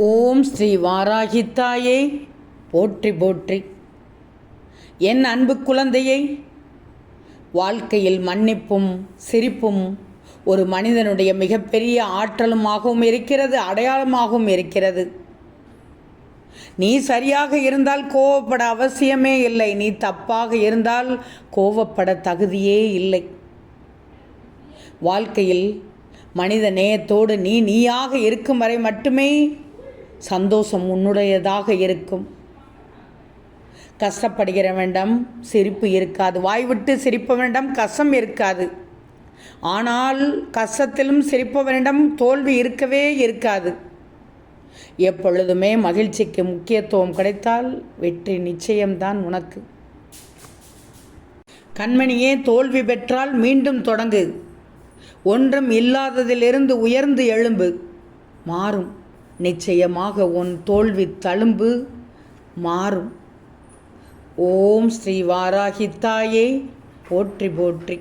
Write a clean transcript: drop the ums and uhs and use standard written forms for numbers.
ஓம் ஸ்ரீ வாராகித்தாயே போற்றி போற்றி. என் அன்பு குழந்தையை, வாழ்க்கையில் மன்னிப்பும் சிரிப்பும் ஒரு மனிதனுடைய மிகப்பெரிய ஆற்றலுமாகவும் இருக்கிறது, அடையாளமாகவும் இருக்கிறது. நீ சரியாக இருந்தால் கோவப்பட அவசியமே இல்லை. நீ தப்பாக இருந்தால் கோவப்பட தகுதியே இல்லை. வாழ்க்கையில் மனித நேயத்தோடு நீயாக இருக்கும் வரை மட்டுமே சந்தோஷம் உன்னுடையதாக இருக்கும். கஷ்டப்படுகிற வேண்டாம், சிரிப்பு இருக்காது. வாய்விட்டு சிரிப்ப வேண்டாம், கஷ்டம் இருக்காது. ஆனால் கஷ்டத்திலும் சிரிப்ப வேண்டாம், தோல்வி இருக்கவே இருக்காது. எப்பொழுதுமே மகிழ்ச்சிக்கு முக்கியத்துவம் கிடைத்தால் வெற்றி நிச்சயம்தான் உனக்கு. கண்மணியே, தோல்வி பெற்றால் மீண்டும் தொடங்கு. ஒன்றும் இல்லாததிலிருந்து உயர்ந்து எழும்பு. மாறும், நிச்சயமாக உன் தோல்வி தழும்பு மாறும். ஓம் ஸ்ரீ வாராகித்தாயே போற்றி போற்றி.